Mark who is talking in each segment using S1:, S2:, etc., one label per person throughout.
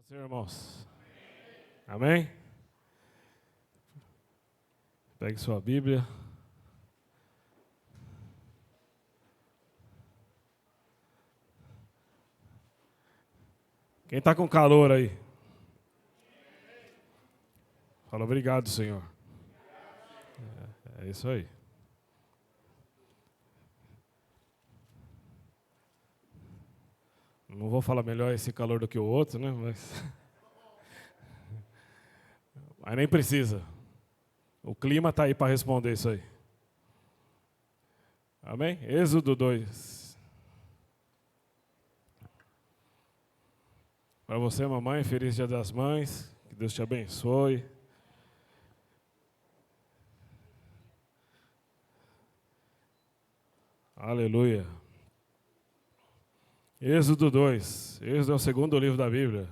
S1: Senhor, irmãos. Amém? Pegue sua Bíblia. Quem está com calor aí? Fala, obrigado, Senhor. É isso aí. Não vou falar melhor esse calor do que o outro, né? Mas nem precisa. O clima está aí para responder isso aí. Amém? Êxodo 2. Para você, mamãe, feliz Dia das Mães. Que Deus te abençoe. Aleluia. Êxodo 2. Êxodo é o segundo livro da Bíblia.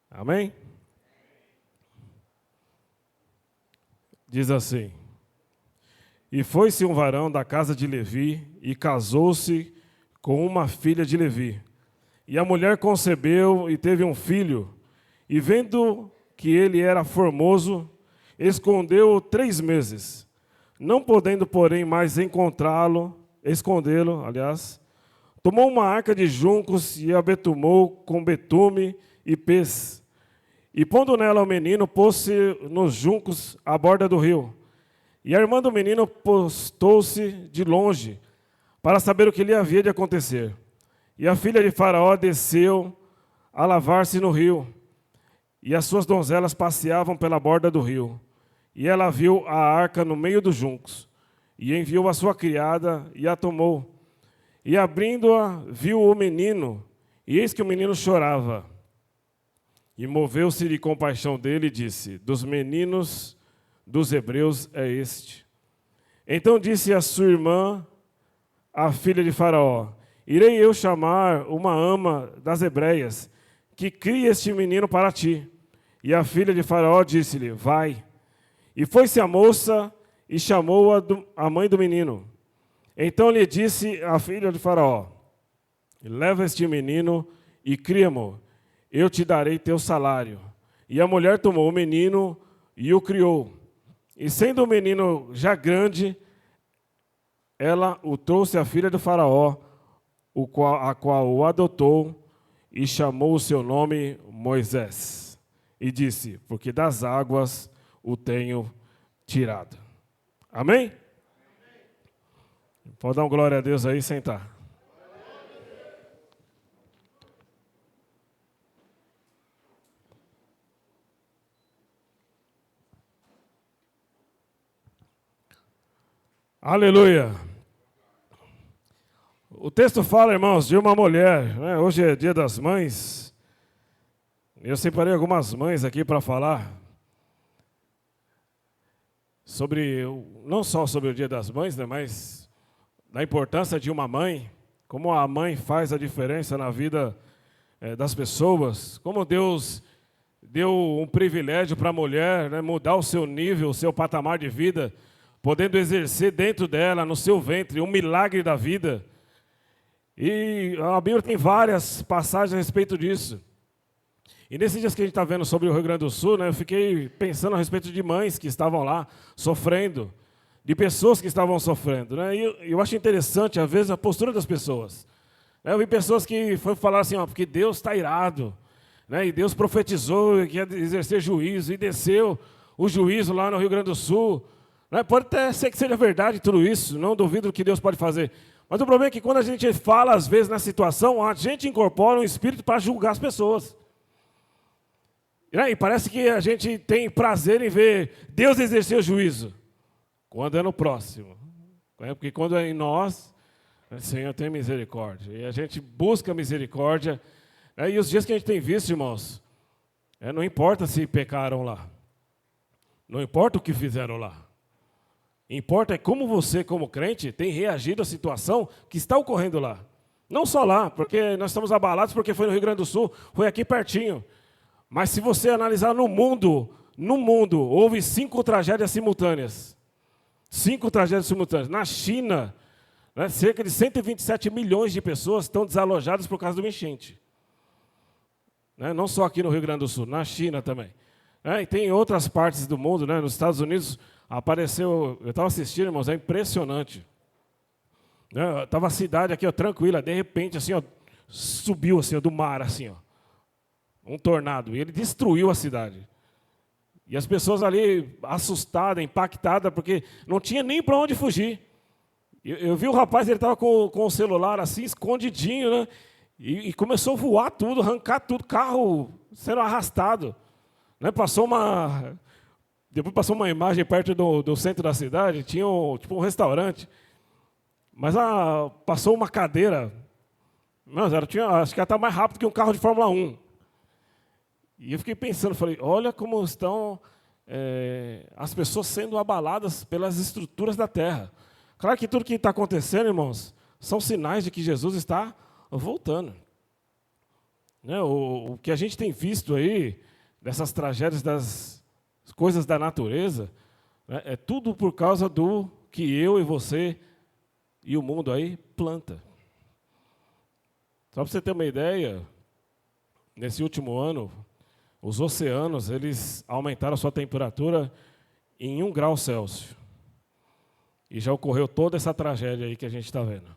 S1: Amém? Diz assim: E foi-se um varão da casa de Levi e casou-se com uma filha de Levi. E a mulher concebeu e teve um filho, e vendo que ele era formoso, escondeu-o 3 meses. Não podendo, porém, mais escondê-lo, tomou uma arca de juncos e a betumou com betume e pez. E pondo nela o menino, pôs-se nos juncos à borda do rio. E a irmã do menino postou-se de longe, para saber o que lhe havia de acontecer. E a filha de Faraó desceu a lavar-se no rio, e as suas donzelas passeavam pela borda do rio. E ela viu a arca no meio dos juncos, e enviou a sua criada, e a tomou. E abrindo-a, viu o menino, e eis que o menino chorava. E moveu-se de compaixão dele e disse: Dos meninos dos hebreus é este. Então disse a sua irmã, a filha de Faraó: Irei eu chamar uma ama das hebreias, que crie este menino para ti. E a filha de Faraó disse-lhe: Vai. E foi-se a moça e chamou a mãe do menino. Então lhe disse a filha de Faraó: Leva este menino e cria-mo, eu te darei teu salário. E a mulher tomou o menino e o criou. E sendo o menino já grande, ela o trouxe à filha de Faraó, a qual o adotou, e chamou o seu nome Moisés. E disse: Porque das águas o tenho tirado. Amém? Pode dar um glória a Deus aí e sentar. Aleluia. O texto fala, irmãos, de uma mulher, né? Hoje é Dia das Mães. Eu separei algumas mães aqui para falar sobre, não só sobre o Dia das Mães, né, mas da importância de uma mãe, como a mãe faz a diferença na vida das pessoas, como Deus deu um privilégio para a mulher, né, mudar o seu nível, o seu patamar de vida, podendo exercer dentro dela, no seu ventre, um milagre da vida. E a Bíblia tem várias passagens a respeito disso. E nesses dias que a gente está vendo sobre o Rio Grande do Sul, né, eu fiquei pensando a respeito de mães que estavam lá sofrendo, de pessoas que estavam sofrendo. Né, e eu acho interessante, às vezes, a postura das pessoas. Eu vi pessoas que foram falar assim, porque Deus está irado, né, e Deus profetizou que ia exercer juízo, e desceu o juízo lá no Rio Grande do Sul. Né, pode até ser que seja verdade tudo isso, não duvido do que Deus pode fazer. Mas o problema é que quando a gente fala, às vezes, na situação, a gente incorpora um espírito para julgar as pessoas. E parece que a gente tem prazer em ver Deus exercer o juízo, quando é no próximo. Porque quando é em nós, o Senhor tem misericórdia. E a gente busca misericórdia. E os dias que a gente tem visto, irmãos, não importa se pecaram lá. Não importa o que fizeram lá. Importa é como você, como crente, tem reagido à situação que está ocorrendo lá. Não só lá, porque nós estamos abalados porque foi no Rio Grande do Sul, foi aqui pertinho. Mas se você analisar no mundo houve 5 tragédias simultâneas. 5 tragédias simultâneas. Na China, né, cerca de 127 milhões de pessoas estão desalojadas por causa de uma enchente. Né, não só aqui no Rio Grande do Sul, na China também. E tem outras partes do mundo, né, nos Estados Unidos apareceu, eu estava assistindo, irmãos, é impressionante. Estava a cidade aqui, ó, tranquila, de repente, assim, ó, subiu assim, ó, do mar, assim, ó, um tornado, e ele destruiu a cidade. E as pessoas ali assustadas, impactadas, porque não tinha nem para onde fugir. Eu vi o rapaz, ele estava com o celular assim, escondidinho, né? E começou a voar tudo, arrancar tudo, carro sendo arrastado. Né? Depois passou uma imagem perto do centro da cidade, tinha tipo um restaurante, mas passou uma cadeira, acho que ela estava mais rápido que um carro de Fórmula 1. E eu fiquei pensando, falei, olha como estão as pessoas sendo abaladas pelas estruturas da terra. Claro que tudo que está acontecendo, irmãos, são sinais de que Jesus está voltando. Né? O que a gente tem visto aí, dessas tragédias das coisas da natureza, né, é tudo por causa do que eu e você e o mundo aí planta. Só para você ter uma ideia, nesse último ano, os oceanos eles aumentaram a sua temperatura em 1 grau Celsius. E já ocorreu toda essa tragédia aí que a gente está vendo.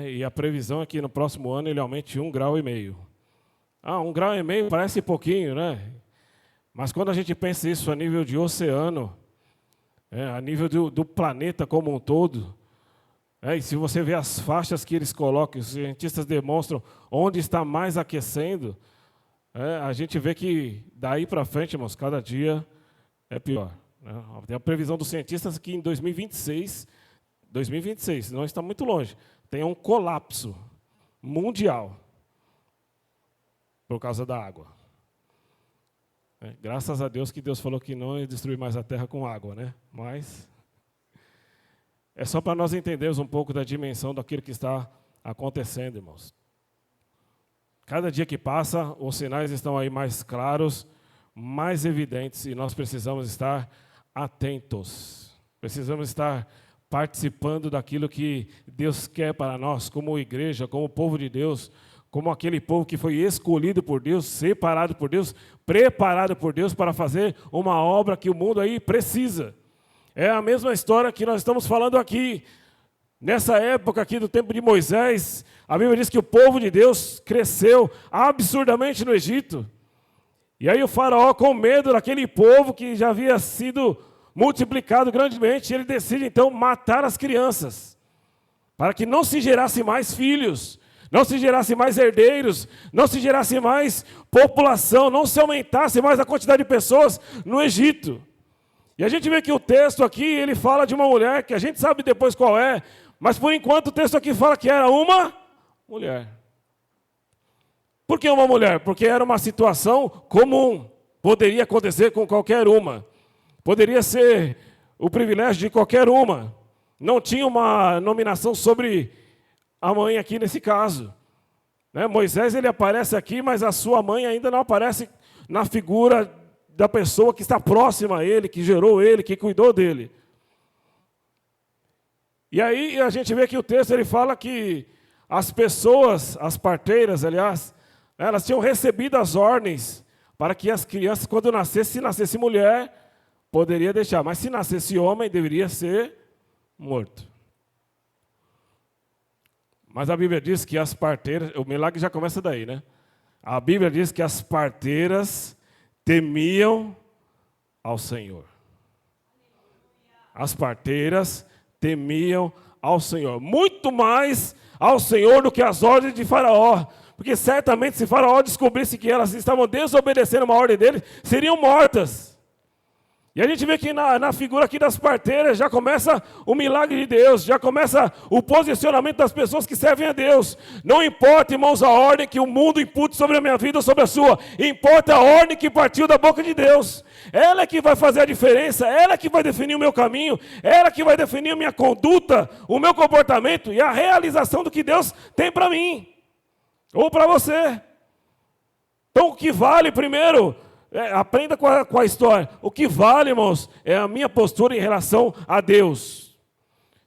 S1: E a previsão é que no próximo ano ele aumente 1,5 graus. 1,5 graus parece pouquinho, né? Mas quando a gente pensa isso a nível de oceano, a nível do planeta como um todo, e se você vê as faixas que eles colocam, os cientistas demonstram onde está mais aquecendo, a gente vê que daí para frente, irmãos, cada dia é pior. Tem a previsão dos cientistas que em 2026, não está muito longe, tem um colapso mundial por causa da água. Graças a Deus que Deus falou que não ia destruir mais a terra com água, né? Mas é só para nós entendermos um pouco da dimensão daquilo que está acontecendo, irmãos. Cada dia que passa, os sinais estão aí mais claros, mais evidentes, e nós precisamos estar atentos. Precisamos estar participando daquilo que Deus quer para nós, como igreja, como povo de Deus, como aquele povo que foi escolhido por Deus, separado por Deus, preparado por Deus para fazer uma obra que o mundo aí precisa. É a mesma história que nós estamos falando aqui. Nessa época aqui do tempo de Moisés, a Bíblia diz que o povo de Deus cresceu absurdamente no Egito. E aí o faraó, com medo daquele povo que já havia sido multiplicado grandemente, ele decide então matar as crianças, para que não se gerasse mais filhos, não se gerasse mais herdeiros, não se gerasse mais população, não se aumentasse mais a quantidade de pessoas no Egito. E a gente vê que o texto aqui, ele fala de uma mulher, que a gente sabe depois qual é, mas por enquanto o texto aqui fala que era uma mulher. Por que uma mulher? Porque era uma situação comum, poderia acontecer com qualquer uma, poderia ser o privilégio de qualquer uma, não tinha uma nominação sobre a mãe aqui nesse caso. Moisés ele aparece aqui, mas a sua mãe ainda não aparece na figura da pessoa que está próxima a ele, que gerou ele, que cuidou dele. E aí a gente vê que o texto ele fala que as pessoas, as parteiras, aliás, elas tinham recebido as ordens para que as crianças, quando nascesse, se nascesse mulher, poderia deixar, mas se nascesse homem, deveria ser morto. Mas a Bíblia diz que as parteiras, o milagre já começa daí, né? A Bíblia diz que as parteiras temiam ao Senhor. As parteiras temiam ao Senhor, muito mais ao Senhor do que as ordens de Faraó, porque certamente se Faraó descobrisse que elas estavam desobedecendo uma ordem dele, seriam mortas. E a gente vê que na figura aqui das parteiras já começa o milagre de Deus, já começa o posicionamento das pessoas que servem a Deus. Não importa, irmãos, a ordem que o mundo impute sobre a minha vida ou sobre a sua, importa a ordem que partiu da boca de Deus. Ela é que vai fazer a diferença, ela é que vai definir o meu caminho, ela é que vai definir a minha conduta, o meu comportamento e a realização do que Deus tem para mim ou para você. Então o que vale primeiro Aprenda com a história. O que vale, irmãos, é a minha postura em relação a Deus.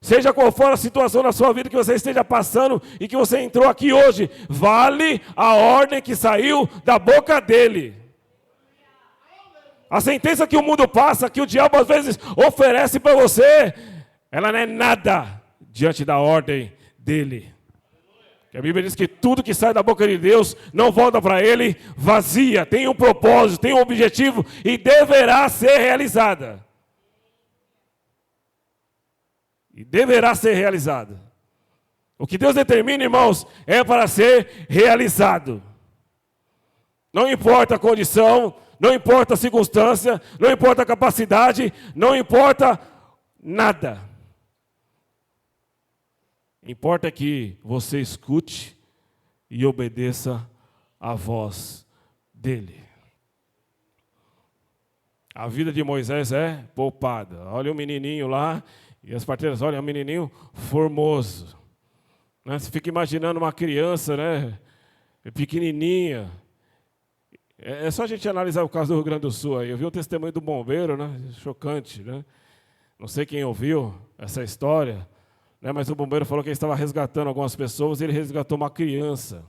S1: Seja qual for a situação na sua vida que você esteja passando e que você entrou aqui hoje, vale a ordem que saiu da boca dele. A sentença que o mundo passa, que o diabo às vezes oferece para você, ela não é nada diante da ordem dele. A Bíblia diz que tudo que sai da boca de Deus não volta para ele vazia, tem um propósito, tem um objetivo e deverá ser realizada. E deverá ser realizada. O que Deus determina, irmãos, é para ser realizado. Não importa a condição, não importa a circunstância, não importa a capacidade, não importa nada. Importa que você escute e obedeça à voz dele. A vida de Moisés é poupada. Olha o menininho lá, e as parteiras, olha, é um menininho formoso. Né? Você fica imaginando uma criança, né, pequenininha. É só a gente analisar o caso do Rio Grande do Sul. Aí. Eu vi o testemunho do bombeiro, né, chocante. Né? Não sei quem ouviu essa história, né, mas o bombeiro falou que ele estava resgatando algumas pessoas e ele resgatou uma criança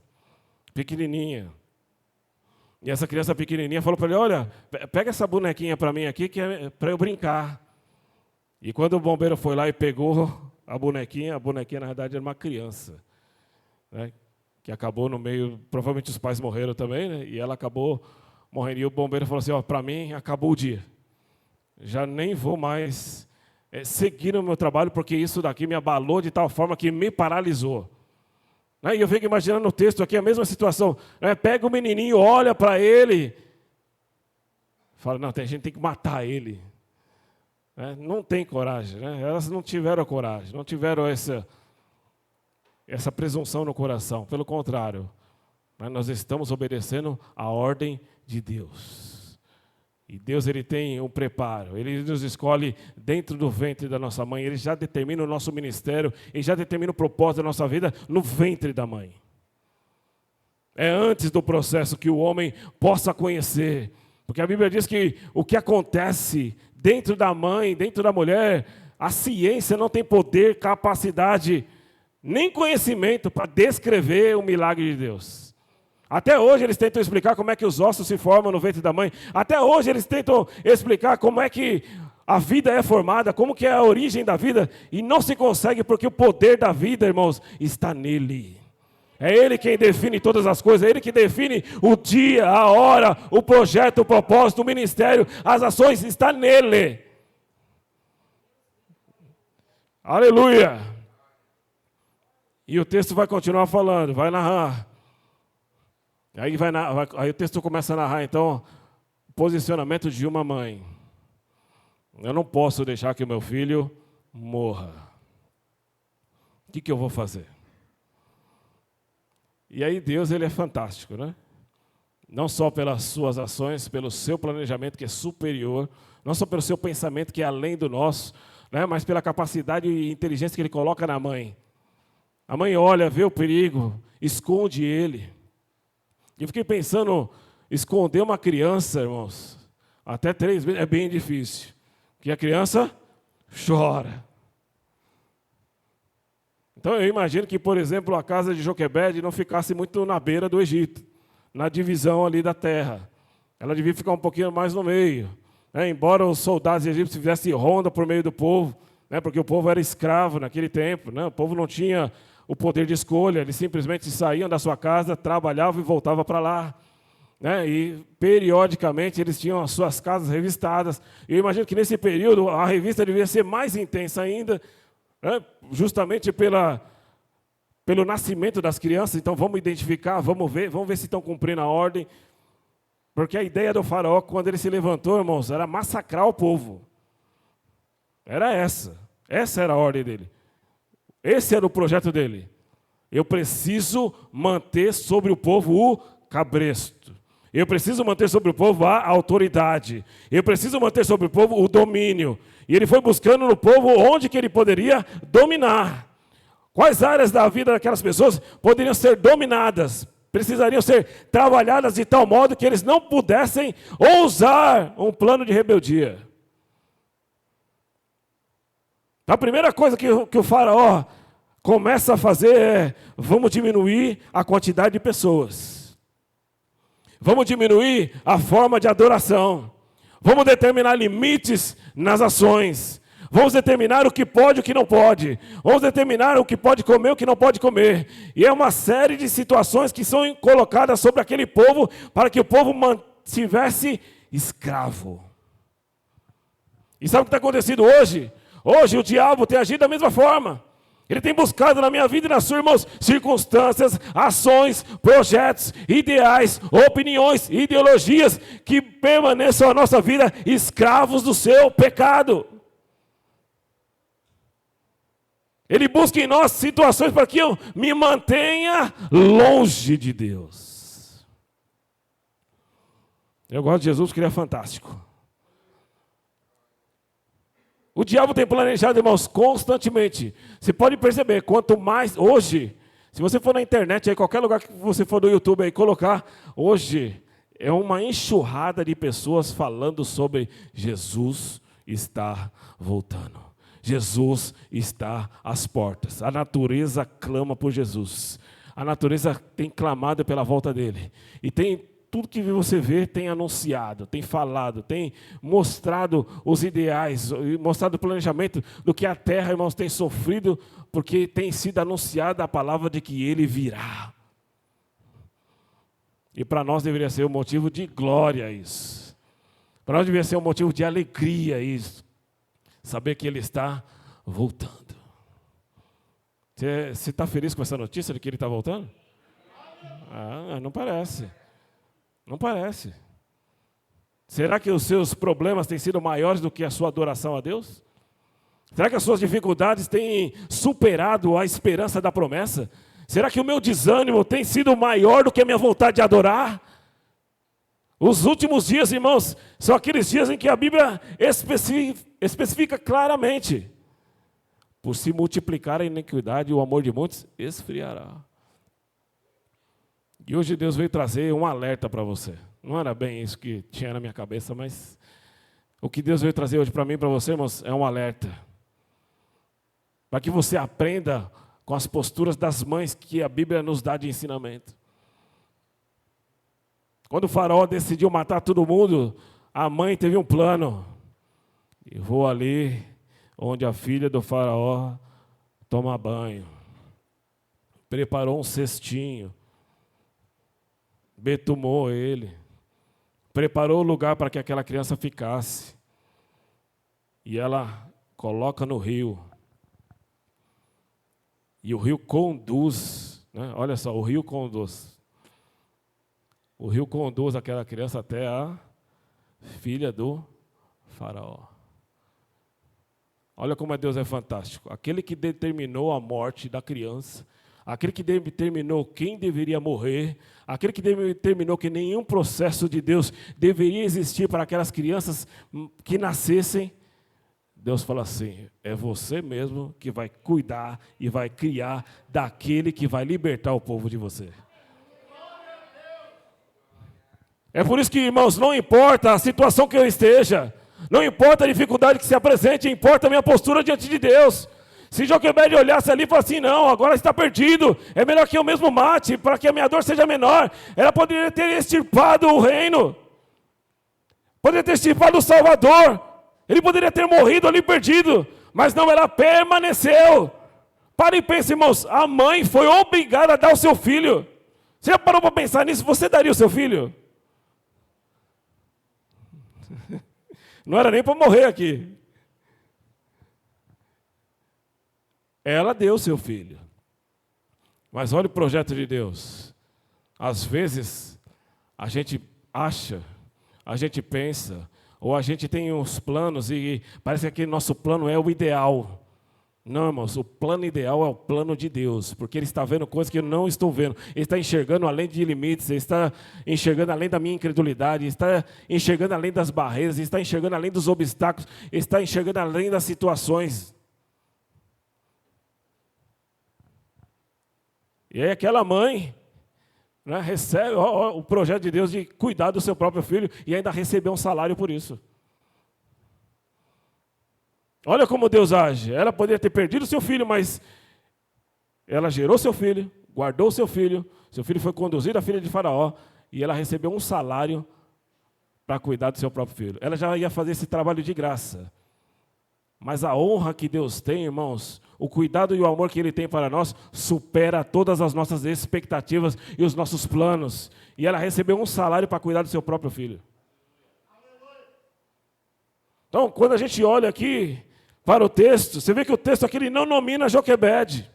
S1: pequenininha. E essa criança pequenininha falou para ele, olha, pega essa bonequinha para mim aqui, que é para eu brincar. E quando o bombeiro foi lá e pegou a bonequinha na verdade era uma criança, né, que acabou no meio, provavelmente os pais morreram também, né, e ela acabou morrendo. E o bombeiro falou assim, ó, para mim acabou o dia. Já nem vou mais seguir no meu trabalho, porque isso daqui me abalou de tal forma que me paralisou. Né, e eu fico imaginando no texto aqui a mesma situação. Né, pega o menininho, olha para ele, fala, não, a gente tem que matar ele. Não tem coragem, né? Elas não tiveram coragem, não tiveram essa presunção no coração. Pelo contrário, né? Nós estamos obedecendo a ordem de Deus. E Deus, ele tem um preparo, ele nos escolhe dentro do ventre da nossa mãe, ele já determina o nosso ministério, ele já determina o propósito da nossa vida no ventre da mãe. É antes do processo que o homem possa conhecer, porque a Bíblia diz que o que acontece dentro da mãe, dentro da mulher, a ciência não tem poder, capacidade, nem conhecimento para descrever o milagre de Deus. Até hoje eles tentam explicar como é que os ossos se formam no ventre da mãe. Até hoje eles tentam explicar como é que a vida é formada, como que é a origem da vida, e não se consegue porque o poder da vida, irmãos, está nele. É Ele quem define todas as coisas, é Ele que define o dia, a hora, o projeto, o propósito, o ministério, as ações, está nele. Aleluia! E o texto vai continuar falando, vai narrar. Aí o texto começa a narrar, então, o posicionamento de uma mãe. Eu não posso deixar que o meu filho morra. O que eu vou fazer? E aí Deus, ele é fantástico, né? Não só pelas suas ações, pelo seu planejamento que é superior, não só pelo seu pensamento que é além do nosso, né? Mas pela capacidade e inteligência que ele coloca na mãe. A mãe olha, vê o perigo, esconde ele. Eu fiquei pensando, esconder uma criança, irmãos, até 3 meses é bem difícil, porque a criança chora. Então eu imagino que, por exemplo, a casa de Joquebede não ficasse muito na beira do Egito, na divisão ali da terra. Ela devia ficar um pouquinho mais no meio. Né? Embora os soldados egípcios fizessem ronda por meio do povo, né? Porque o povo era escravo naquele tempo, né? O povo não tinha o poder de escolha, eles simplesmente saíam da sua casa, trabalhavam e voltavam para lá. Né? E, periodicamente, eles tinham as suas casas revistadas. Eu imagino que, nesse período, a revista devia ser mais intensa ainda, né? Justamente pelo nascimento das crianças. Então vamos identificar, vamos ver se estão cumprindo a ordem. Porque a ideia do faraó, quando ele se levantou, irmãos, era massacrar o povo. Era essa era a ordem dele. Esse era o projeto dele. Eu preciso manter sobre o povo o cabresto. Eu preciso manter sobre o povo a autoridade. Eu preciso manter sobre o povo o domínio. E ele foi buscando no povo onde que ele poderia dominar. Quais áreas da vida daquelas pessoas poderiam ser dominadas precisariam ser trabalhadas de tal modo que eles não pudessem ousar um plano de rebeldia. A primeira coisa que o faraó começa a fazer é: vamos diminuir a quantidade de pessoas. Vamos diminuir a forma de adoração. Vamos determinar limites nas ações. Vamos determinar o que pode e o que não pode. Vamos determinar o que pode comer e o que não pode comer. E é uma série de situações que são colocadas sobre aquele povo para que o povo mantivesse escravo. E sabe o que está acontecendo hoje? Hoje o diabo tem agido da mesma forma. Ele tem buscado na minha vida e na sua, irmãos, circunstâncias, ações, projetos, ideais, opiniões, ideologias que permaneçam na nossa vida escravos do seu pecado. Ele busca em nós situações para que eu me mantenha longe de Deus. Eu gosto de Jesus porque ele é fantástico. O diabo tem planejado, irmãos, constantemente. Você pode perceber, quanto mais, hoje, se você for na internet, aí, qualquer lugar que você for no YouTube, aí, colocar, hoje, é uma enxurrada de pessoas falando sobre Jesus está voltando. Jesus está às portas. A natureza clama por Jesus. A natureza tem clamado pela volta dele. E tem tudo que você vê tem anunciado, tem falado, tem mostrado os ideais, mostrado o planejamento do que a terra, irmãos, tem sofrido, porque tem sido anunciada a palavra de que ele virá. E para nós deveria ser um motivo de glória isso. Para nós deveria ser um motivo de alegria isso. Saber que ele está voltando. Você está feliz com essa notícia de que ele está voltando? Não parece. Não parece. Será que os seus problemas têm sido maiores do que a sua adoração a Deus? Será que as suas dificuldades têm superado a esperança da promessa? Será que o meu desânimo tem sido maior do que a minha vontade de adorar? Os últimos dias, irmãos, são aqueles dias em que a Bíblia especifica claramente: por se multiplicar a iniquidade, o amor de muitos esfriará. E hoje Deus veio trazer um alerta para você. Não era bem isso que tinha na minha cabeça, mas o que Deus veio trazer hoje para mim e para você, irmãos, é um alerta. Para que você aprenda com as posturas das mães que a Bíblia nos dá de ensinamento. Quando o faraó decidiu matar todo mundo, a mãe teve um plano. Eu vou ali onde a filha do faraó toma banho. Preparou um cestinho. Betumou ele, preparou o lugar para que aquela criança ficasse, e ela coloca no rio, e o rio conduz, né? Olha só, o rio conduz aquela criança até a filha do faraó. Olha como Deus é fantástico, aquele que determinou a morte da criança, aquele que determinou quem deveria morrer, aquele que determinou que nenhum processo de Deus deveria existir para aquelas crianças que nascessem, Deus fala assim: é você mesmo que vai cuidar e vai criar daquele que vai libertar o povo de você. É por isso que, irmãos, não importa a situação que eu esteja, não importa a dificuldade que se apresente, importa a minha postura diante de Deus. Se Joquebede olhasse ali e falasse assim: não, agora está perdido, é melhor que eu mesmo mate, para que a minha dor seja menor. Ela poderia ter extirpado o reino, poderia ter extirpado o Salvador, ele poderia ter morrido ali perdido, mas não, ela permaneceu. Para e pense, irmãos, a mãe foi obrigada a dar o seu filho. Você já parou para pensar nisso? Você daria o seu filho? Não era nem para morrer aqui. Ela deu o seu filho. Mas olha o projeto de Deus. Às vezes, a gente acha, a gente pensa, ou a gente tem uns planos e parece que aquele nosso plano é o ideal. Não, irmãos, o plano ideal é o plano de Deus, porque Ele está vendo coisas que eu não estou vendo. Ele está enxergando além de limites, Ele está enxergando além da minha incredulidade, Ele está enxergando além das barreiras, Ele está enxergando além dos obstáculos, Ele está enxergando além das situações. E aí aquela mãe Né? Recebe ó, o projeto de Deus de cuidar do seu próprio filho e ainda receber um salário por isso. Olha como Deus age. Ela poderia ter perdido seu filho, mas ela gerou seu filho, guardou seu filho foi conduzido à filha de Faraó e ela recebeu um salário para cuidar do seu próprio filho. Ela já ia fazer esse trabalho de graça. Mas a honra que Deus tem, irmãos, o cuidado e o amor que Ele tem para nós, supera todas as nossas expectativas e os nossos planos. E ela recebeu um salário para cuidar do seu próprio filho. Então, quando a gente olha aqui para o texto, você vê que o texto aqui ele não nomina Joquebede.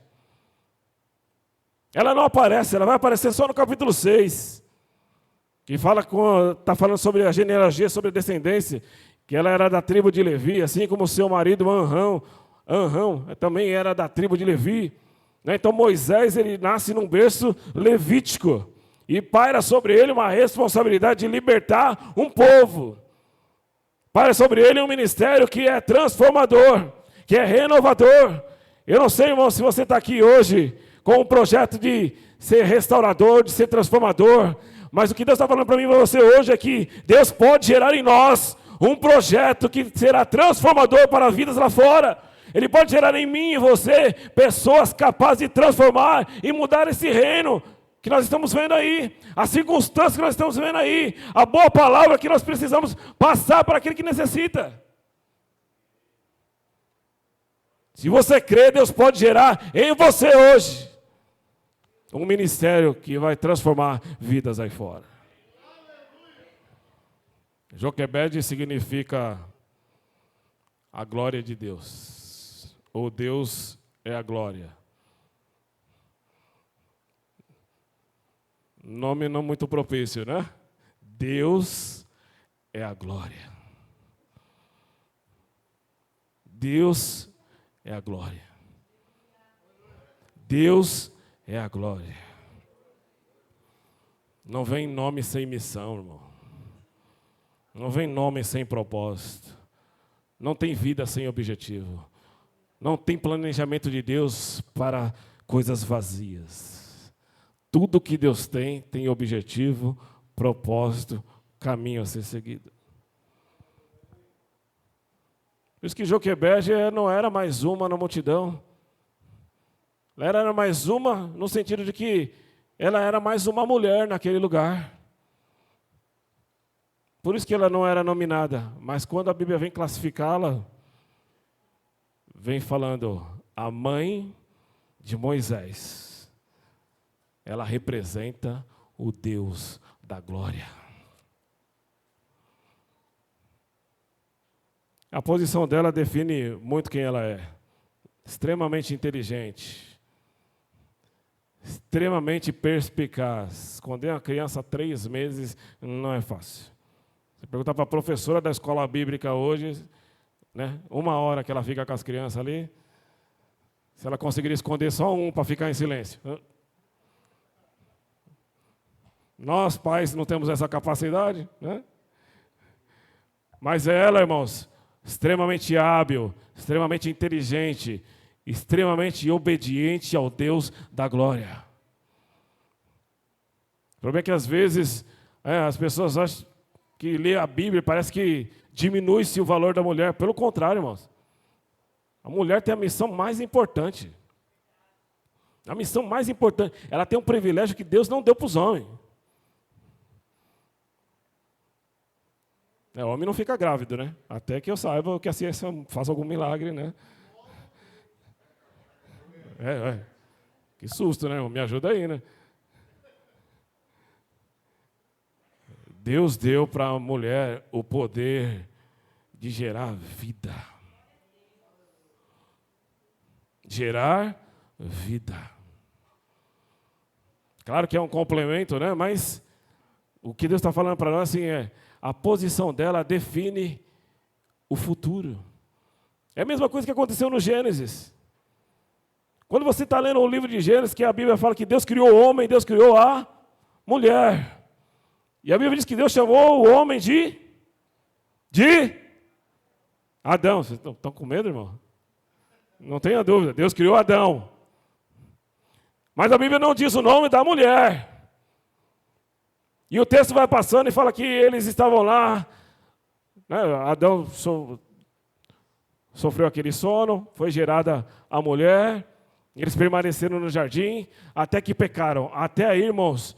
S1: Ela não aparece, ela vai aparecer só no capítulo 6. Que está falando sobre a genealogia, sobre a descendência, que ela era da tribo de Levi, assim como seu marido Anrão também era da tribo de Levi. Então Moisés ele nasce num berço levítico e paira sobre ele uma responsabilidade de libertar um povo. Paira sobre ele um ministério que é transformador, que é renovador. Eu não sei, irmão, se você está aqui hoje com um projeto de ser restaurador, de ser transformador, mas o que Deus está falando para mim e para você hoje é que Deus pode gerar em nós um projeto que será transformador para vidas lá fora. Ele pode gerar em mim e você pessoas capazes de transformar e mudar esse reino que nós estamos vendo aí, as circunstâncias que nós estamos vendo aí, a boa palavra que nós precisamos passar para aquele que necessita. Se você crê, Deus pode gerar em você hoje um ministério que vai transformar vidas aí fora. Joquebede significa a glória de Deus, ou Deus é a glória. Nome não muito propício, né? Deus é a glória. Deus é a glória. Deus é a glória. Não vem nome sem missão, irmão. Não vem nome sem propósito. Não tem vida sem objetivo. Não tem planejamento de Deus para coisas vazias. Tudo que Deus tem objetivo, propósito, caminho a ser seguido. Por isso que Joquebede não era mais uma na multidão. Ela era mais uma no sentido de que ela era mais uma mulher naquele lugar. Por isso que ela não era nominada. Mas quando a Bíblia vem classificá-la, vem falando a mãe de Moisés. Ela representa o Deus da glória. A posição dela define muito quem ela é. Extremamente inteligente. Extremamente perspicaz. Esconder uma criança 3 meses não é fácil. Você perguntar para a professora da escola bíblica hoje, né, 1 hora que ela fica com as crianças ali, se ela conseguiria esconder só um para ficar em silêncio. Nós, pais, não temos essa capacidade, né? Mas ela, irmãos, extremamente hábil, extremamente inteligente, extremamente obediente ao Deus da glória. O problema é que às vezes as pessoas acham que ler a Bíblia parece que diminui-se o valor da mulher. Pelo contrário, irmãos. A mulher tem a missão mais importante. A missão mais importante. Ela tem um privilégio que Deus não deu para os homens. O homem não fica grávido, né? Até que eu saiba que a ciência faz algum milagre, né? Que susto, né? Me ajuda aí, né? Deus deu para a mulher o poder de gerar vida. Gerar vida. Claro que é um complemento, né? Mas o que Deus está falando para nós assim, a posição dela define o futuro. É a mesma coisa que aconteceu no Gênesis. Quando você está lendo o livro de Gênesis, que a Bíblia fala que Deus criou o homem, Deus criou a mulher. E a Bíblia diz que Deus chamou o homem de Adão. Vocês estão com medo, irmão? Não tenha dúvida, Deus criou Adão. Mas a Bíblia não diz o nome da mulher. E o texto vai passando e fala que eles estavam lá, né? Adão sofreu aquele sono, foi gerada a mulher, eles permaneceram no jardim, até que pecaram. Até aí, irmãos,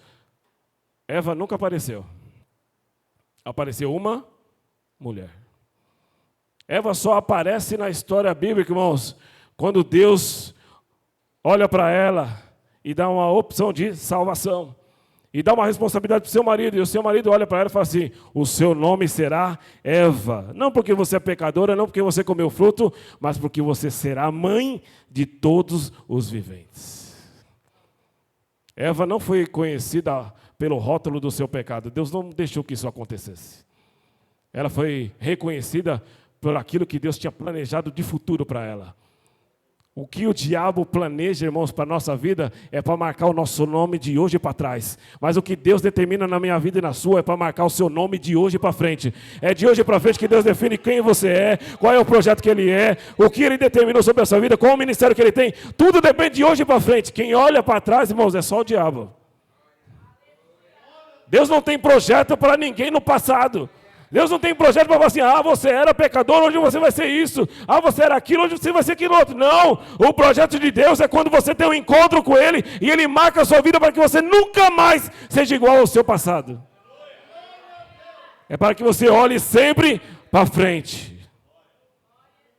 S1: Eva nunca apareceu. Apareceu uma mulher. Eva só aparece na história bíblica, irmãos, quando Deus olha para ela e dá uma opção de salvação. E dá uma responsabilidade para o seu marido, e o seu marido olha para ela e fala assim: o seu nome será Eva. Não porque você é pecadora, não porque você comeu fruto, mas porque você será mãe de todos os viventes. Eva não foi conhecida pelo rótulo do seu pecado. Deus não deixou que isso acontecesse. Ela foi reconhecida por aquilo que Deus tinha planejado de futuro para ela. O que o diabo planeja, irmãos, para a nossa vida é para marcar o nosso nome de hoje para trás. Mas o que Deus determina na minha vida e na sua é para marcar o seu nome de hoje para frente. É de hoje para frente que Deus define quem você é, qual é o projeto que Ele é, o que Ele determinou sobre a sua vida, qual o ministério que Ele tem. Tudo depende de hoje para frente. Quem olha para trás, irmãos, é só o diabo. Deus não tem projeto para ninguém no passado. Deus não tem projeto para falar assim: ah, você era pecador, hoje você vai ser isso. Ah, você era aquilo, hoje você vai ser aquilo outro. Não, o projeto de Deus é quando você tem um encontro com Ele e Ele marca a sua vida para que você nunca mais seja igual ao seu passado. É para que você olhe sempre para frente.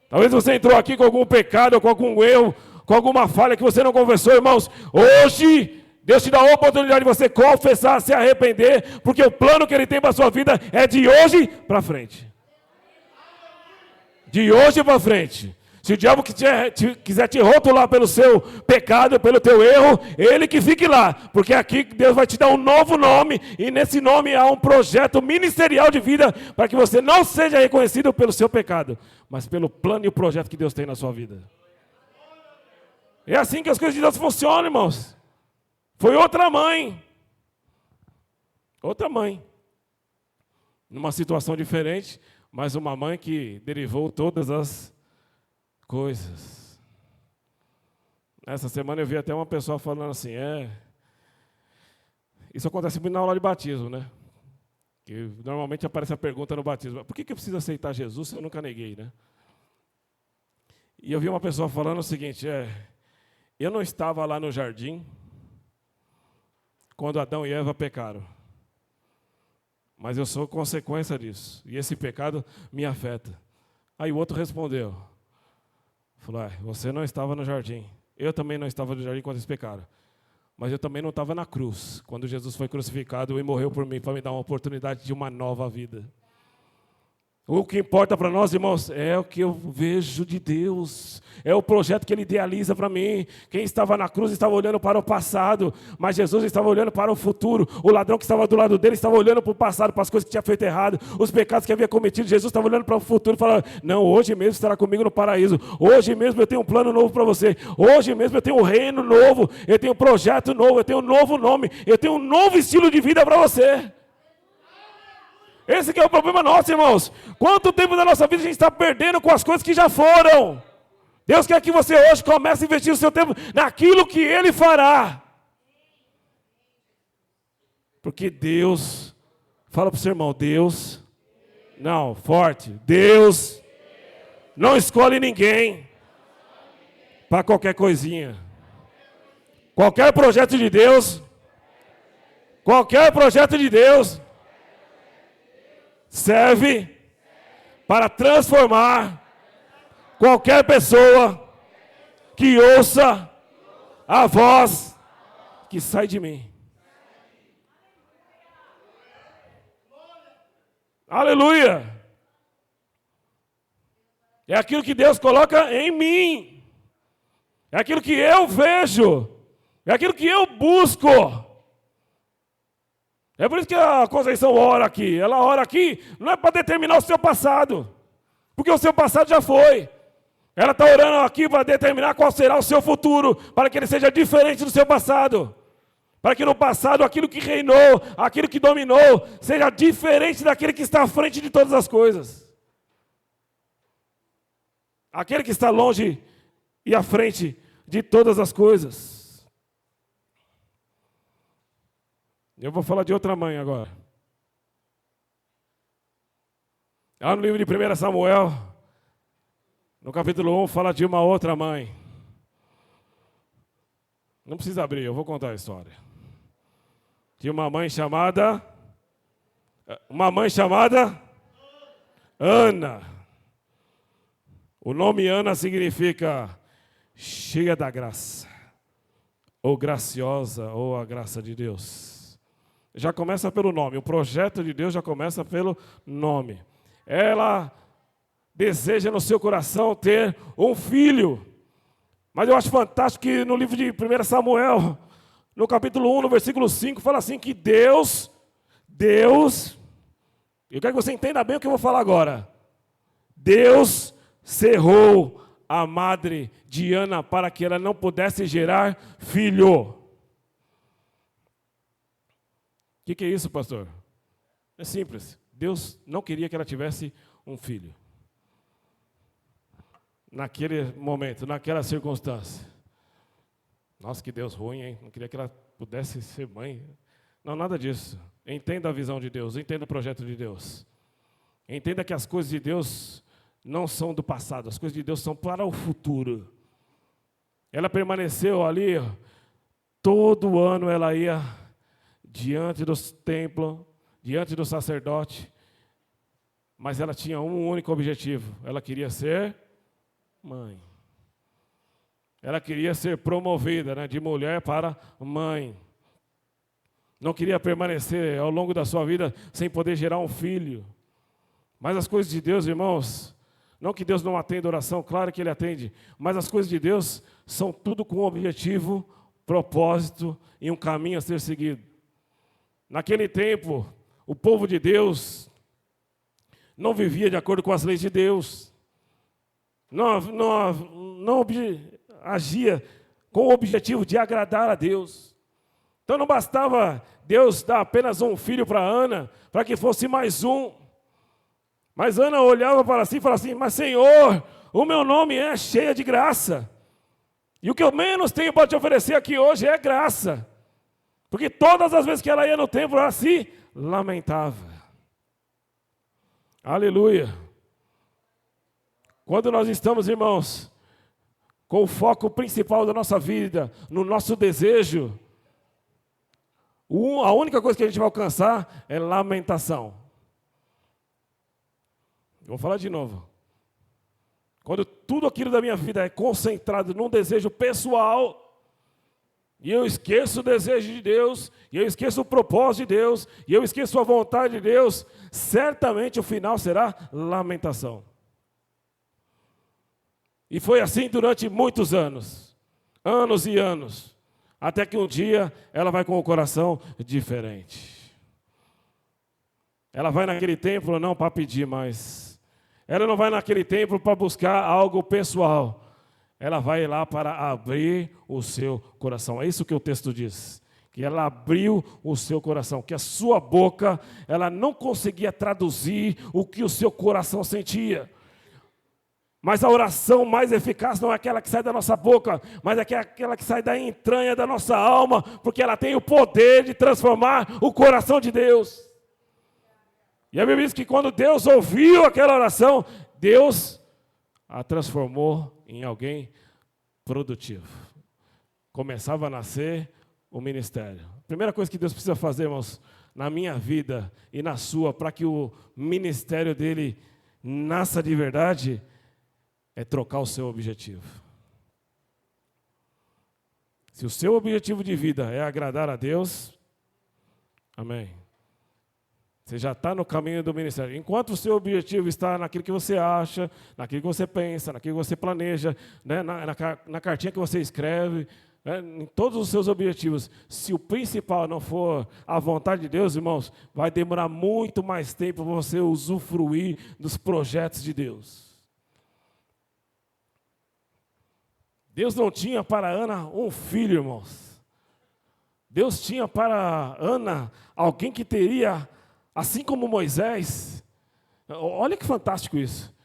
S1: Talvez você entrou aqui com algum pecado, com algum erro, com alguma falha que você não confessou, irmãos. Hoje Deus te dá a oportunidade de você confessar, se arrepender, porque o plano que Ele tem para a sua vida é de hoje para frente. De hoje para frente. Se o diabo quiser te rotular pelo seu pecado, pelo teu erro, ele que fique lá. Porque aqui Deus vai te dar um novo nome, e nesse nome há um projeto ministerial de vida, para que você não seja reconhecido pelo seu pecado, mas pelo plano e o projeto que Deus tem na sua vida. É assim que as coisas de Deus funcionam, irmãos. Foi outra mãe. Outra mãe. Numa situação diferente, mas uma mãe que derivou todas as coisas. Essa semana eu vi até uma pessoa falando assim: isso acontece muito na aula de batismo, né? Que normalmente aparece a pergunta no batismo: por que eu preciso aceitar Jesus se eu nunca neguei, né? E eu vi uma pessoa falando o seguinte: eu não estava lá no jardim quando Adão e Eva pecaram, mas eu sou consequência disso, e esse pecado me afeta. Aí o outro respondeu, falou: você não estava no jardim, eu também não estava no jardim quando eles pecaram, mas eu também não estava na cruz, quando Jesus foi crucificado e morreu por mim, para me dar uma oportunidade de uma nova vida. O que importa para nós, irmãos, é o que eu vejo de Deus. É o projeto que Ele idealiza para mim. Quem estava na cruz estava olhando para o passado, mas Jesus estava olhando para o futuro. O ladrão que estava do lado dele estava olhando para o passado, para as coisas que tinha feito errado, os pecados que havia cometido. Jesus estava olhando para o futuro e falando: não, hoje mesmo estará comigo no paraíso. Hoje mesmo eu tenho um plano novo para você. Hoje mesmo eu tenho um reino novo. Eu tenho um projeto novo. Eu tenho um novo nome. Eu tenho um novo estilo de vida para você. Esse que é o problema nosso, irmãos. Quanto tempo da nossa vida a gente está perdendo com as coisas que já foram? Deus quer que você hoje comece a investir o seu tempo naquilo que Ele fará. Porque Deus, fala para o seu irmão, Deus, não, forte, Deus não escolhe ninguém para qualquer coisinha. Qualquer projeto de Deus serve para transformar qualquer pessoa que ouça a voz que sai de mim. Aleluia! É aquilo que Deus coloca em mim. É aquilo que eu vejo. É aquilo que eu busco. É por isso que a Conceição ora aqui. Ela ora aqui não é para determinar o seu passado, porque o seu passado já foi. Ela está orando aqui para determinar qual será o seu futuro, para que ele seja diferente do seu passado. Para que no passado aquilo que reinou, aquilo que dominou, seja diferente daquele que está à frente de todas as coisas. Aquele que está longe e à frente de todas as coisas. Eu vou falar de outra mãe agora. Lá no livro de 1 Samuel, no capítulo 1, fala de uma outra mãe. Não precisa abrir, eu vou contar a história. Tinha uma mãe chamada Ana. O nome Ana significa cheia da graça, ou graciosa, ou a graça de Deus. Já começa pelo nome, o projeto de Deus já começa pelo nome. Ela deseja no seu coração ter um filho. Mas eu acho fantástico que no livro de 1 Samuel, no capítulo 1, no versículo 5, fala assim que Deus, eu quero que você entenda bem o que eu vou falar agora. Deus cerrou a madre de Ana para que ela não pudesse gerar filho. O que é isso, pastor? É simples. Deus não queria que ela tivesse um filho. Naquele momento, naquela circunstância. Nossa, que Deus ruim, hein? Não queria que ela pudesse ser mãe. Não, nada disso. Entenda a visão de Deus, entenda o projeto de Deus. Entenda que as coisas de Deus não são do passado, as coisas de Deus são para o futuro. Ela permaneceu ali, todo ano ela ia diante dos templos, diante do sacerdote, mas ela tinha um único objetivo, ela queria ser mãe. Ela queria ser promovida, né, de mulher para mãe. Não queria permanecer ao longo da sua vida sem poder gerar um filho. Mas as coisas de Deus, irmãos, não que Deus não atenda oração, claro que Ele atende, mas as coisas de Deus são tudo com um objetivo, propósito e um caminho a ser seguido. Naquele tempo, o povo de Deus não vivia de acordo com as leis de Deus. Não agia com o objetivo de agradar a Deus. Então não bastava Deus dar apenas um filho para Ana, para que fosse mais um. Mas Ana olhava para si e falava assim, mas Senhor, o meu nome é cheia de graça. E o que eu menos tenho para te oferecer aqui hoje é graça. Porque todas as vezes que ela ia no templo, ela se lamentava. Aleluia. Quando nós estamos, irmãos, com o foco principal da nossa vida, no nosso desejo, a única coisa que a gente vai alcançar é lamentação. Eu vou falar de novo. Quando tudo aquilo da minha vida é concentrado num desejo pessoal, e eu esqueço o desejo de Deus, e eu esqueço o propósito de Deus, e eu esqueço a vontade de Deus, certamente o final será lamentação. E foi assim durante muitos anos, anos e anos, até que um dia ela vai com o coração diferente. Ela vai naquele templo não para pedir mais. Ela não vai naquele templo para buscar algo pessoal. Ela vai lá para abrir o seu coração. É isso que o texto diz. Que ela abriu o seu coração. Que a sua boca, ela não conseguia traduzir o que o seu coração sentia. Mas a oração mais eficaz não é aquela que sai da nossa boca, mas é aquela que sai da entranha da nossa alma, porque ela tem o poder de transformar o coração de Deus. E a Bíblia diz que quando Deus ouviu aquela oração, Deus a transformou em alguém produtivo. Começava a nascer o ministério. A primeira coisa que Deus precisa fazer, irmãos, na minha vida e na sua, para que o ministério dele nasça de verdade, é trocar o seu objetivo. Se o seu objetivo de vida é agradar a Deus, amém. Você já está no caminho do ministério. Enquanto o seu objetivo está naquilo que você acha, naquilo que você pensa, naquilo que você planeja, né, na cartinha que você escreve, né, em todos os seus objetivos, se o principal não for a vontade de Deus, irmãos, vai demorar muito mais tempo para você usufruir dos projetos de Deus. Deus não tinha para Ana um filho, irmãos. Deus tinha para Ana alguém que teria, assim como Moisés, olha que fantástico isso.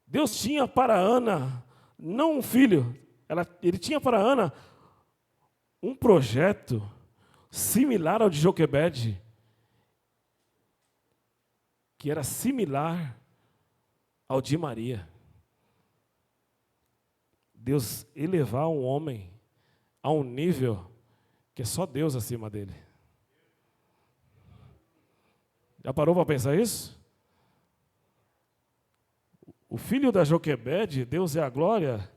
S1: Deus tinha para Ana, não um filho, ele tinha para Ana um projeto similar ao de Joquebede, que era similar ao de Maria. Deus elevar um homem a um nível que é só Deus acima dele. Já parou para pensar isso? O filho da Joquebede, Deus é a glória.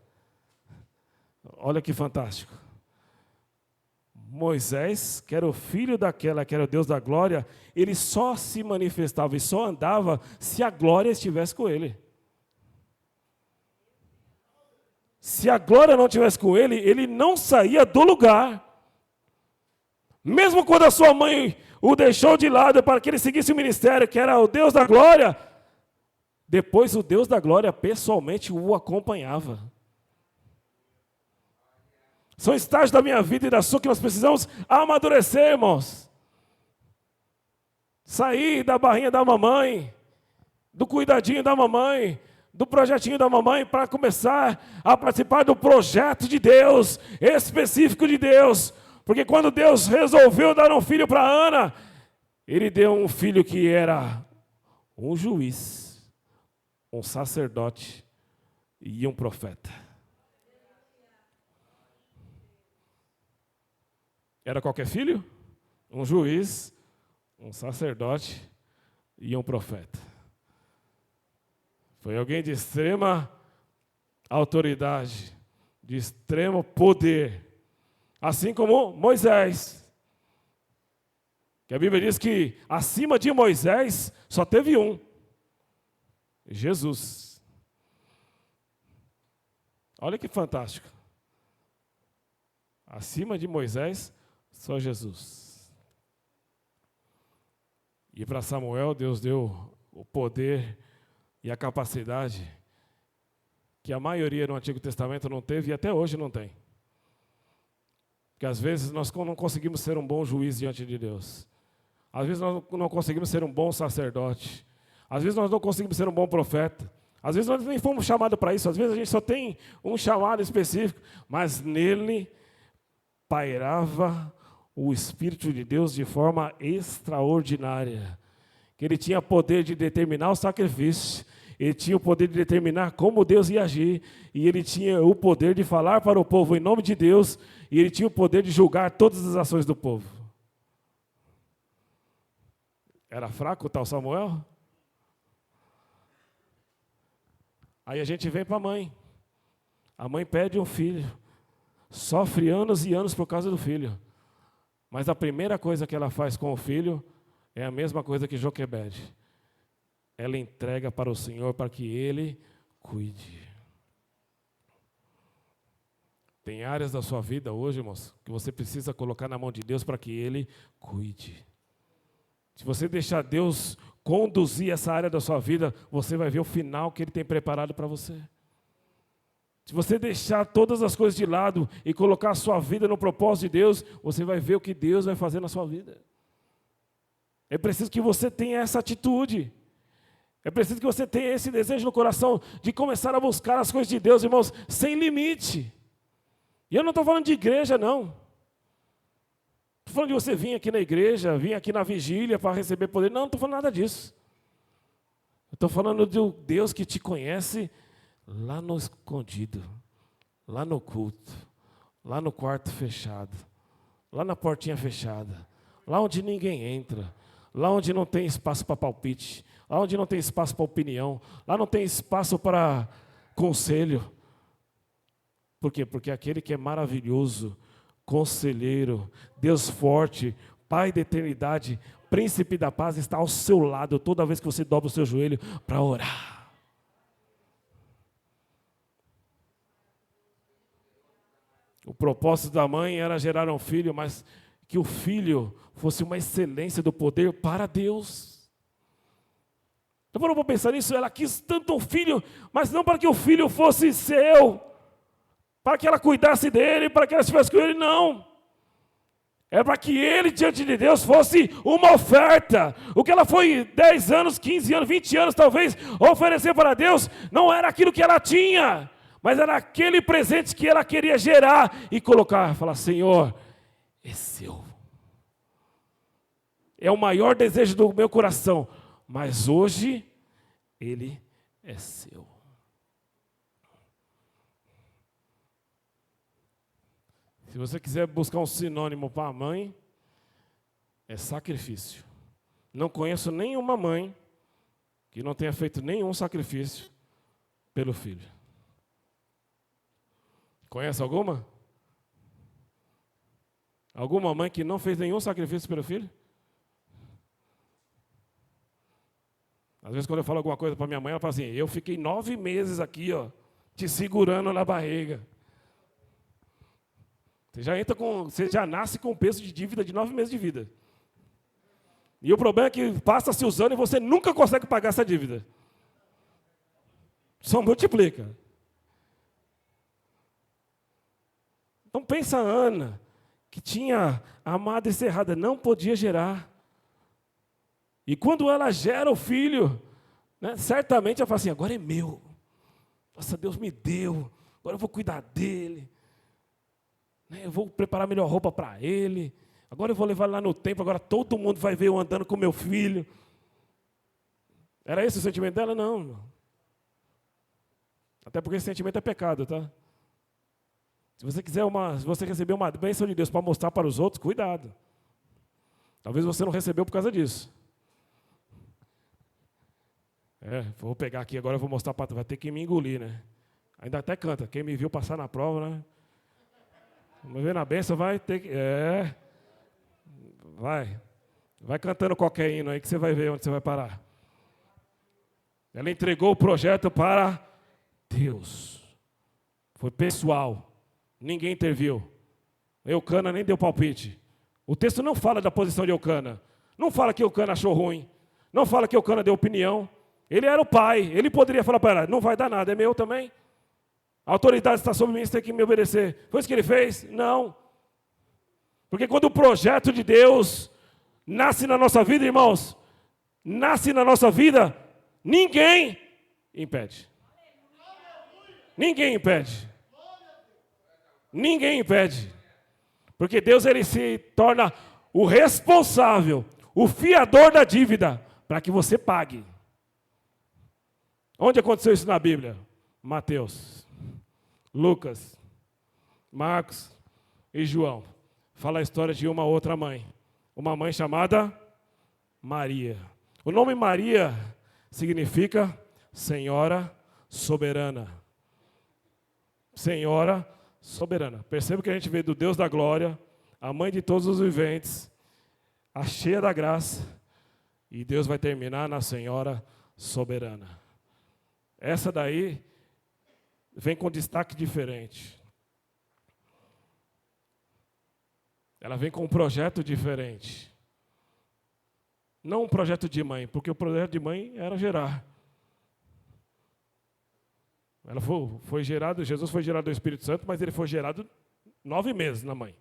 S1: Olha que fantástico. Moisés, que era o filho daquela que era o Deus da glória, ele só se manifestava e só andava se a glória estivesse com ele. Se a glória não estivesse com ele, ele não saía do lugar. Mesmo quando a sua mãe o deixou de lado para que ele seguisse o ministério, que era o Deus da glória, depois o Deus da glória pessoalmente o acompanhava. São estágios da minha vida e da sua que nós precisamos amadurecer, irmãos. Sair da barrinha da mamãe, do cuidadinho da mamãe, do projetinho da mamãe, para começar a participar do projeto de Deus, específico de Deus. Porque quando Deus resolveu dar um filho para Ana, Ele deu um filho que era um juiz, um sacerdote e um profeta. Era qualquer filho? Um juiz, um sacerdote e um profeta. Foi alguém de extrema autoridade, de extremo poder. Assim como Moisés. Que a Bíblia diz que acima de Moisés só teve um. Jesus. Olha que fantástico. Acima de Moisés, só Jesus. E para Samuel, Deus deu o poder e a capacidade que a maioria no Antigo Testamento não teve e até hoje não tem. Porque às vezes nós não conseguimos ser um bom juiz diante de Deus. Às vezes nós não conseguimos ser um bom sacerdote. Às vezes nós não conseguimos ser um bom profeta. Às vezes nós nem fomos chamados para isso. Às vezes a gente só tem um chamado específico. Mas nele pairava o Espírito de Deus de forma extraordinária. Que ele tinha poder de determinar o sacrifício. Ele tinha o poder de determinar como Deus ia agir. E ele tinha o poder de falar para o povo em nome de Deus. E ele tinha o poder de julgar todas as ações do povo. Era fraco o tal Samuel? Aí a gente vem para a mãe. A mãe pede um filho. Sofre anos e anos por causa do filho. Mas a primeira coisa que ela faz com o filho é a mesma coisa que Joquebede. Ela entrega para o Senhor para que Ele cuide. Tem áreas da sua vida hoje, irmãos, que você precisa colocar na mão de Deus para que Ele cuide. Se você deixar Deus conduzir essa área da sua vida, você vai ver o final que Ele tem preparado para você. Se você deixar todas as coisas de lado e colocar a sua vida no propósito de Deus, você vai ver o que Deus vai fazer na sua vida. É preciso que você tenha essa atitude. É preciso que você tenha esse desejo no coração de começar a buscar as coisas de Deus, irmãos, sem limite. E eu não estou falando de igreja, não. Estou falando de você vir aqui na igreja, vir aqui na vigília para receber poder. Não estou falando nada disso. Eu estou falando de um Deus que te conhece lá no escondido, lá no culto, lá no quarto fechado, lá na portinha fechada, lá onde ninguém entra, lá onde não tem espaço para palpite, lá onde não tem espaço para opinião, lá não tem espaço para conselho. Por quê? Porque aquele que é maravilhoso, conselheiro, Deus forte, Pai da eternidade, Príncipe da paz, está ao seu lado toda vez que você dobra o seu joelho para orar. O propósito da mãe era gerar um filho, mas que o filho fosse uma excelência do poder para Deus. Então, para eu pensar nisso, ela quis tanto um filho, mas não para que o filho fosse seu, para que ela cuidasse dele, para que ela estivesse com ele, não. É para que ele, diante de Deus, fosse uma oferta. O que ela foi 10 anos, 15 anos, 20 anos, talvez, oferecer para Deus, não era aquilo que ela tinha, mas era aquele presente que ela queria gerar e colocar. Falar, Senhor, é seu. é o maior desejo do meu coração, mas hoje ele é seu. Se você quiser buscar um sinônimo para a mãe, é sacrifício. Não conheço nenhuma mãe que não tenha feito nenhum sacrifício pelo filho. Conhece alguma? Alguma mãe que não fez nenhum sacrifício pelo filho? Às vezes quando eu falo alguma coisa para minha mãe, ela fala assim, eu fiquei 9 meses aqui, ó, te segurando na barriga. Você já nasce com um peso de dívida de 9 meses de vida. E o problema é que passa-se os anos e você nunca consegue pagar essa dívida. Só multiplica. Então pensa a Ana, que tinha amado e cerrada, não podia gerar. E quando ela gera o filho, né, certamente ela fala assim, agora é meu. Nossa, Deus me deu, agora eu vou cuidar dele. Eu vou preparar a melhor roupa para ele. Agora eu vou levar ele lá no templo, agora todo mundo vai ver eu andando com meu filho. Era esse o sentimento dela? Não. Até porque esse sentimento é pecado, tá? Se você receber uma bênção de Deus para mostrar para os outros, cuidado. Talvez você não recebeu por causa disso. Vou pegar aqui agora, eu vou mostrar para tu, vai ter que me engolir, né? Ainda até canta, quem me viu passar na prova, né? Me ver na bênção, vai ter que... Vai cantando qualquer hino aí que você vai ver onde você vai parar. Ela entregou o projeto para Deus. Foi pessoal. Ninguém interviu. Eucana nem deu palpite. O texto não fala da posição de Eucana. Não fala que Eucana achou ruim. Não fala que Eucana deu opinião. Ele era o pai. Ele poderia falar para ela, não vai dar nada, é meu também. A autoridade está sobre mim, você tem que me obedecer. Foi isso que ele fez? Não. Porque quando o projeto de Deus nasce na nossa vida, irmãos, nasce na nossa vida, ninguém impede. Ninguém impede. Ninguém impede. Porque Deus ele se torna o responsável, o fiador da dívida, para que você pague. Onde aconteceu isso na Bíblia? Mateus, Lucas, Marcos e João. Fala a história de uma outra mãe. Uma mãe chamada Maria. O nome Maria significa Senhora Soberana. Senhora Soberana. Perceba que a gente vê do Deus da glória, a mãe de todos os viventes, a cheia da graça, e Deus vai terminar na Senhora Soberana. Essa daí vem com destaque diferente. Ela vem com um projeto diferente. Não um projeto de mãe, porque o projeto de mãe era gerar. Ela foi gerado, Jesus foi gerado do Espírito Santo, mas ele foi gerado 9 meses na mãe.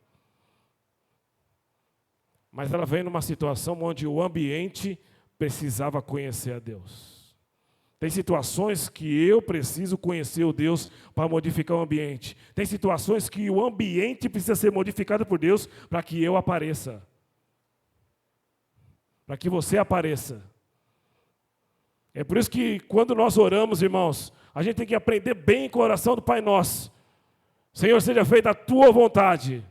S1: Mas ela vem numa situação onde o ambiente precisava conhecer a Deus. Tem situações que eu preciso conhecer o Deus para modificar o ambiente. Tem situações que o ambiente precisa ser modificado por Deus para que eu apareça. Para que você apareça. É por isso que quando nós oramos, irmãos, a gente tem que aprender bem com a oração do Pai Nosso. Senhor, seja feita a tua vontade.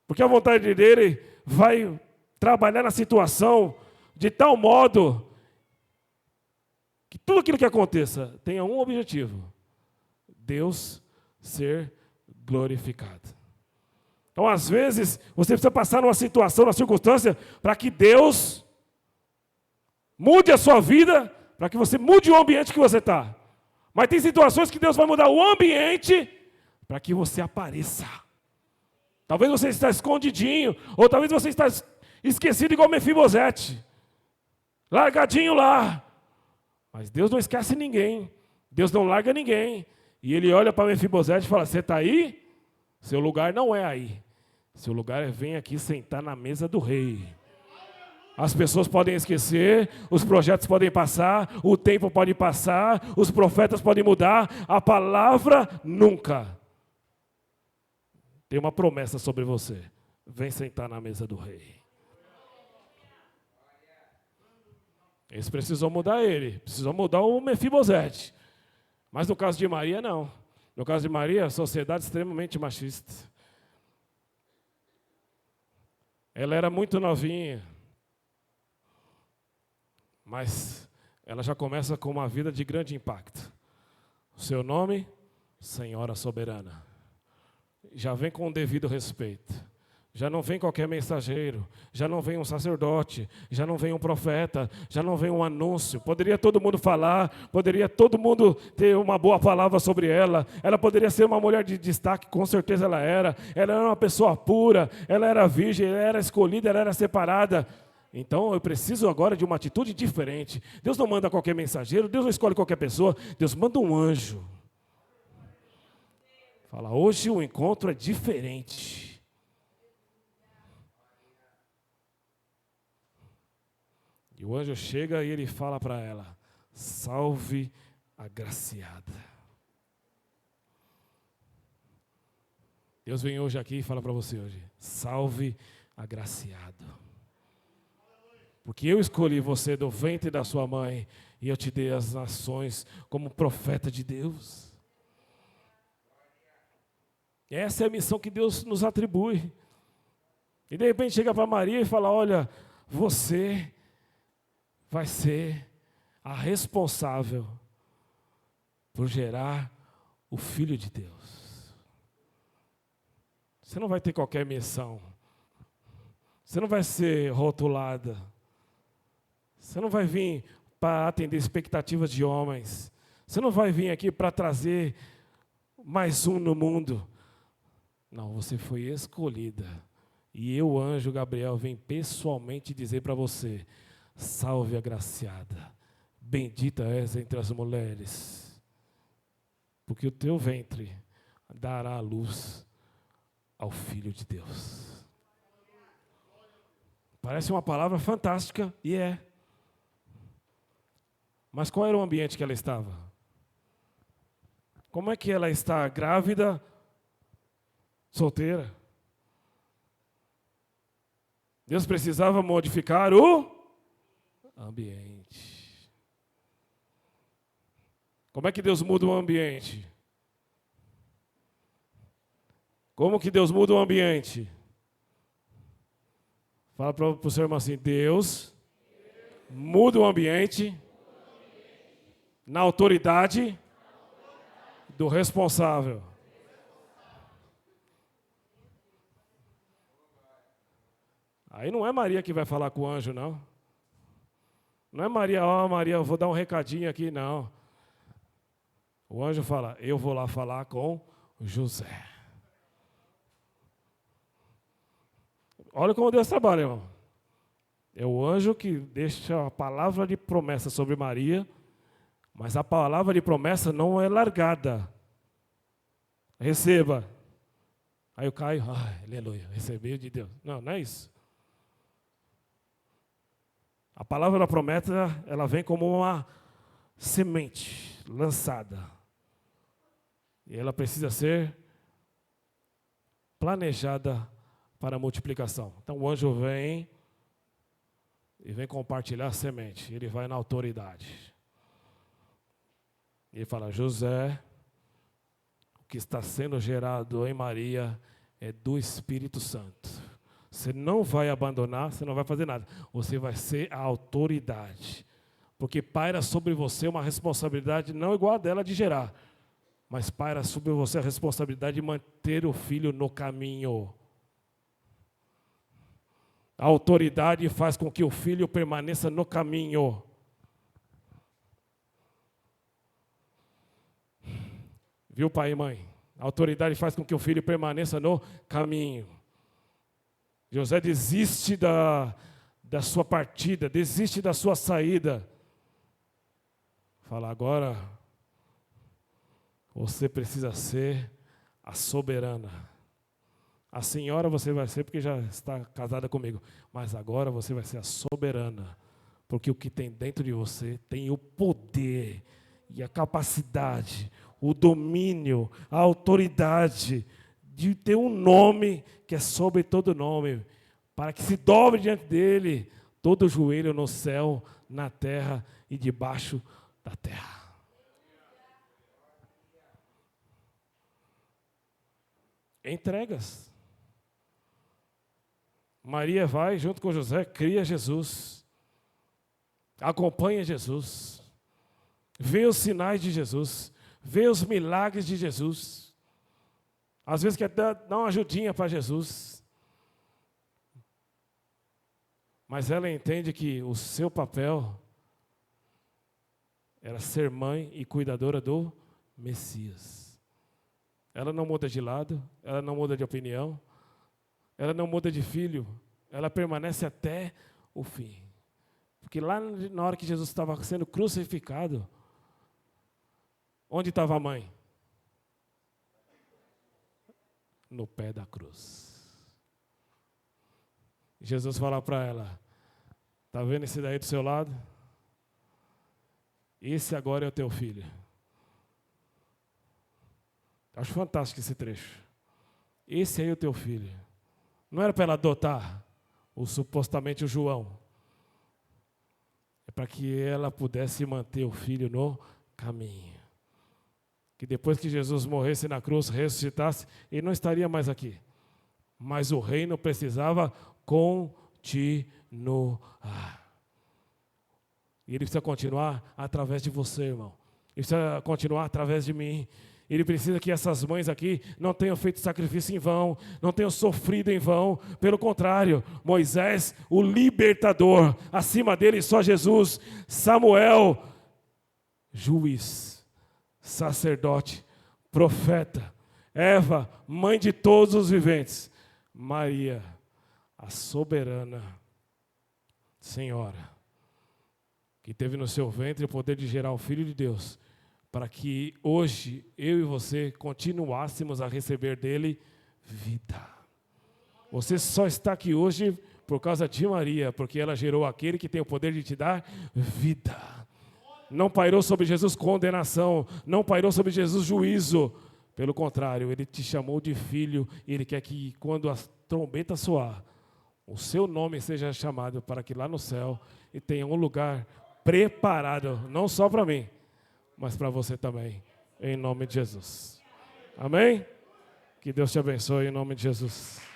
S1: Porque a vontade dele vai trabalhar na situação de tal modo que tudo aquilo que aconteça tenha um objetivo: Deus ser glorificado. Então, às vezes, você precisa passar numa situação, numa circunstância, para que Deus mude a sua vida, para que você mude o ambiente que você está. Mas tem situações que Deus vai mudar o ambiente para que você apareça. Talvez você está escondidinho, ou talvez você está esquecido igual Mefibosete, largadinho lá. Mas Deus não esquece ninguém. Deus não larga ninguém. E ele olha para Mefibosete e fala, você está aí? Seu lugar não é aí. Seu lugar é vem aqui sentar na mesa do rei. As pessoas podem esquecer, os projetos podem passar, o tempo pode passar, os profetas podem mudar, a palavra nunca. Tem uma promessa sobre você. Vem sentar na mesa do rei. Eles precisam mudar ele, precisam mudar o Mefibosete. Mas no caso de Maria, não. No caso de Maria, a sociedade extremamente machista. Ela era muito novinha, mas ela já começa com uma vida de grande impacto. O seu nome, Senhora Soberana. Já vem com o devido respeito. Já não vem qualquer mensageiro, já não vem um sacerdote, já não vem um profeta, já não vem um anúncio. Poderia todo mundo falar, poderia todo mundo ter uma boa palavra sobre ela. Ela poderia ser uma mulher de destaque, com certeza ela era. Ela era uma pessoa pura, ela era virgem, ela era escolhida, ela era separada. Então eu preciso agora de uma atitude diferente. Deus não manda qualquer mensageiro, Deus não escolhe qualquer pessoa, Deus manda um anjo. Fala, hoje o encontro é diferente. E o anjo chega e ele fala para ela, salve agraciada. Deus vem hoje aqui e fala para você hoje, salve agraciado. Porque eu escolhi você do ventre da sua mãe e eu te dei as nações como profeta de Deus. Essa é a missão que Deus nos atribui. E de repente chega para Maria e fala, olha, você vai ser a responsável por gerar o Filho de Deus. Você não vai ter qualquer missão. Você não vai ser rotulada. Você não vai vir para atender expectativas de homens. Você não vai vir aqui para trazer mais um no mundo. Não, você foi escolhida. E eu, anjo Gabriel, vem pessoalmente dizer para você, salve agraciada, bendita és entre as mulheres, porque o teu ventre dará a luz ao Filho de Deus. Parece uma palavra fantástica, e é. Mas qual era o ambiente que ela estava? Como é que ela está grávida, solteira? Deus precisava modificar o ambiente. Como é que Deus muda o ambiente? Como que Deus muda o ambiente? Fala para o seu irmão assim, Deus muda o ambiente na autoridade do responsável. Aí não é Maria que vai falar com o anjo, não. Não é Maria, Maria, eu vou dar um recadinho aqui, não. O anjo fala, eu vou lá falar com José. Olha como Deus trabalha, irmão. É o anjo que deixa a palavra de promessa sobre Maria, mas a palavra de promessa não é largada. Receba. Aí eu caio, aleluia, recebi de Deus. Não, não é isso. A palavra da promessa, ela vem como uma semente lançada. E ela precisa ser planejada para a multiplicação. Então o anjo vem e vem compartilhar a semente. Ele vai na autoridade. E ele fala, José, o que está sendo gerado em Maria é do Espírito Santo. Você não vai abandonar, você não vai fazer nada. Você vai ser a autoridade. Porque paira sobre você uma responsabilidade não igual a dela de gerar, mas paira sobre você a responsabilidade de manter o filho no caminho. A autoridade faz com que o filho permaneça no caminho. Viu, pai e mãe? A autoridade faz com que o filho permaneça no caminho. José desiste da sua partida, desiste da sua saída. Fala, agora você precisa ser a soberana. A senhora você vai ser porque já está casada comigo, mas agora você vai ser a soberana, porque o que tem dentro de você tem o poder e a capacidade, o domínio, a autoridade de ter um nome que é sobre todo nome, para que se dobre diante dele todo joelho no céu, na terra e debaixo da terra. Entregas. Maria vai junto com José, cria Jesus, acompanha Jesus, vê os sinais de Jesus, vê os milagres de Jesus. Às vezes quer dar uma ajudinha para Jesus. Mas ela entende que o seu papel era ser mãe e cuidadora do Messias. Ela não muda de lado, ela não muda de opinião, ela não muda de filho, ela permanece até o fim. Porque lá na hora que Jesus estava sendo crucificado, onde estava a mãe? No pé da cruz. Jesus fala para ela, está vendo esse daí do seu lado? Esse agora é o teu filho. Acho fantástico esse trecho. Esse aí é o teu filho. Não era para ela adotar supostamente o João. É para que ela pudesse manter o filho no caminho. Que depois que Jesus morresse na cruz, ressuscitasse, ele não estaria mais aqui. Mas o reino precisava continuar. E ele precisa continuar através de você, irmão. Ele precisa continuar através de mim. Ele precisa que essas mães aqui não tenham feito sacrifício em vão, não tenham sofrido em vão. Pelo contrário, Moisés, o libertador, acima dele só Jesus, Samuel, juiz, sacerdote, profeta, Eva, mãe de todos os viventes, Maria, a soberana Senhora, que teve no seu ventre o poder de gerar o Filho de Deus, para que hoje eu e você continuássemos a receber dele vida. Você só está aqui hoje por causa de Maria, porque ela gerou aquele que tem o poder de te dar vida. Não pairou sobre Jesus condenação, não pairou sobre Jesus juízo. Pelo contrário, ele te chamou de filho e ele quer que quando a trombeta soar, o seu nome seja chamado para que lá no céu e tenha um lugar preparado, não só para mim, mas para você também, em nome de Jesus. Amém? Que Deus te abençoe em nome de Jesus.